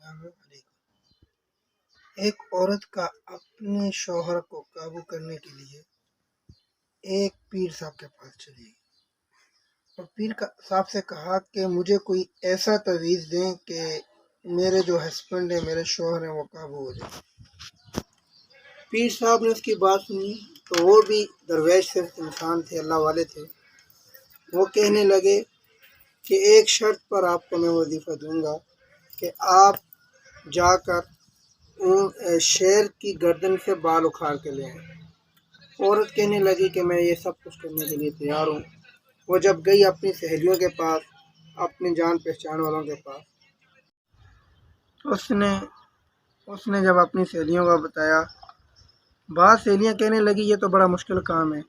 السلام علیکم۔ ایک عورت کا اپنے شوہر کو قابو کرنے کے لیے ایک پیر صاحب کے پاس چلی گئی اور پیر صاحب سے کہا کہ مجھے کوئی ایسا تعویذ دیں کہ میرے جو ہسبینڈ ہیں، میرے شوہر ہیں، وہ قابو ہو جائے۔ پیر صاحب نے اس کی بات سنی تو وہ بھی درویش صرف انسان تھے، اللہ والے تھے۔ وہ کہنے لگے کہ ایک شرط پر آپ کو میں وظیفہ دوں گا کہ آپ جا کر شیر کی گردن سے بال اکھاڑ کے لے آئیں۔ عورت کہنے لگی کہ میں یہ سب کچھ کرنے کے لیے تیار ہوں۔ وہ جب گئی اپنی سہیلیوں کے پاس، اپنی جان پہچان والوں کے پاس، اس نے جب اپنی سہیلیوں کو بتایا، بعض سہیلیاں کہنے لگی یہ تو بڑا مشکل کام ہے۔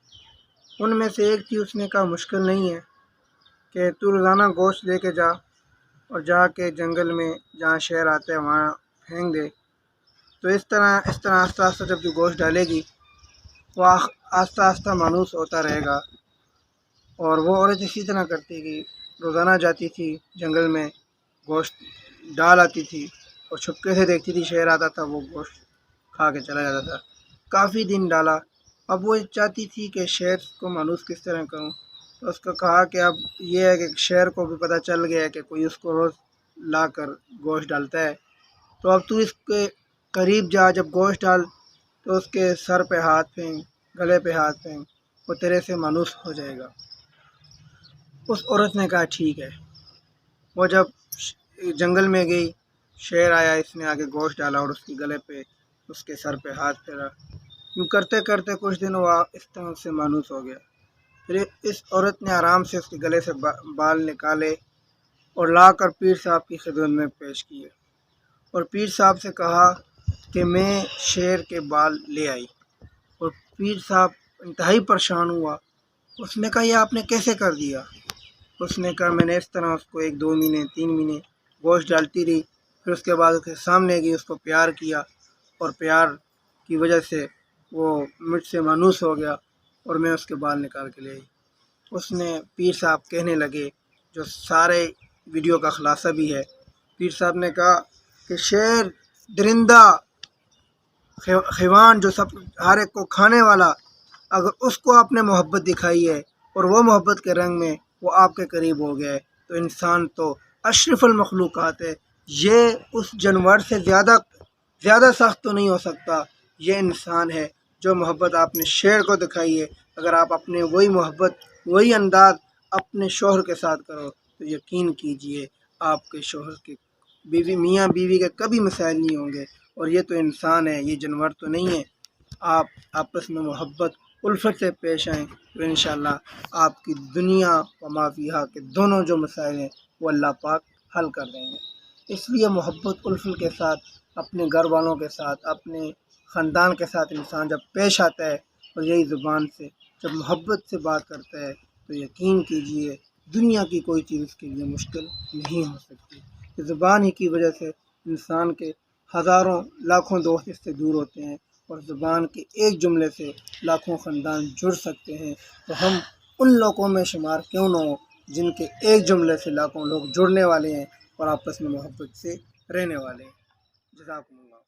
ان میں سے ایک تھی، اس نے کہا مشکل نہیں ہے کہ تو روزانہ گوشت لے کے جا اور جا کے جنگل میں جہاں شیر آتے ہیں وہاں پھینک دے، تو اس طرح آہستہ آہستہ جب تو گوشت ڈالے گی وہ آہستہ آہستہ مانوس ہوتا رہے گا۔ اور وہ عورت اسی طرح کرتی کہ روزانہ جاتی تھی جنگل میں، گوشت ڈال آتی تھی اور چھپکے سے دیکھتی تھی شیر آتا تھا، وہ گوشت کھا کے چلا جاتا تھا۔ کافی دن ڈالا، اب وہ چاہتی تھی کہ شیر کو مانوس کس طرح کروں، تو اس کو کہا کہ اب یہ ہے کہ شیر کو بھی پتہ چل گیا ہے کہ کوئی اس کو روز لا کر گوشت ڈالتا ہے، تو اب تو اس کے قریب جا، جب گوشت ڈال تو اس کے سر پہ ہاتھ پھینک، گلے پہ ہاتھ پھینک، وہ تیرے سے مانوس ہو جائے گا۔ اس عورت نے کہا ٹھیک ہے۔ وہ جب جنگل میں گئی، شیر آیا، اس نے آگے گوشت ڈالا اور اس کے گلے پہ، اس کے سر پہ ہاتھ پھیرا۔ یوں کرتے کرتے کچھ دن وہ اس طرح سے مانوس ہو گیا۔ پھر اس عورت نے آرام سے اس کے گلے سے بال نکالے اور لا کر پیر صاحب کی خدمت میں پیش کیے اور پیر صاحب سے کہا کہ میں شیر کے بال لے آئی۔ اور پیر صاحب انتہائی پریشان ہوا۔ اس نے کہا یہ آپ نے کیسے کر دیا؟ اس نے کہا میں نے اس طرح اس کو 1-2 مہینے 3 مہینے گوشت ڈالتی رہی، پھر اس کے بعد اس کے سامنے گئی، اس کو پیار کیا اور پیار کی وجہ سے وہ مجھ سے مانوس ہو گیا اور میں اس کے بال نکال کے لے آئی۔ اس نے پیر صاحب کہنے لگے، جو سارے ویڈیو کا خلاصہ بھی ہے، پیر صاحب نے کہا کہ شیر، درندہ، حیوان جو سب ہر ایک کو کھانے والا، اگر اس کو آپ نے محبت دکھائی ہے اور وہ محبت کے رنگ میں وہ آپ کے قریب ہو گیا ہے، تو انسان تو اشرف المخلوقات ہے۔ یہ اس جانور سے زیادہ سخت تو نہیں ہو سکتا۔ یہ انسان ہے جو محبت آپ نے شیر کو دکھائی ہے، اگر آپ اپنے وہی محبت، وہی انداز اپنے شوہر کے ساتھ کرو تو یقین کیجئے آپ کے شوہر کے میاں بیوی کے کبھی مسائل نہیں ہوں گے۔ اور یہ تو انسان ہے، یہ جانور تو نہیں ہے۔ آپ آپس میں محبت الفت سے پیش آئیں تو انشاءاللہ آپ کی دنیا و ما فیہا کے دونوں جو مسائل ہیں وہ اللہ پاک حل کر دیں گے۔ اس لیے محبت الفت کے ساتھ، اپنے گھر والوں کے ساتھ، اپنے خاندان کے ساتھ انسان جب پیش آتا ہے اور یہی زبان سے جب محبت سے بات کرتا ہے تو یقین کیجئے دنیا کی کوئی چیز اس کے لیے مشکل نہیں ہو سکتی۔ زبان ہی کی وجہ سے انسان کے ہزاروں لاکھوں دوست اس سے دور ہوتے ہیں، اور زبان کے ایک جملے سے لاکھوں خاندان جڑ سکتے ہیں۔ تو ہم ان لوگوں میں شمار کیوں نہ ہو جن کے ایک جملے سے لاکھوں لوگ جڑنے والے ہیں اور آپس میں محبت سے رہنے والے ہیں۔ جزاکم اللہ۔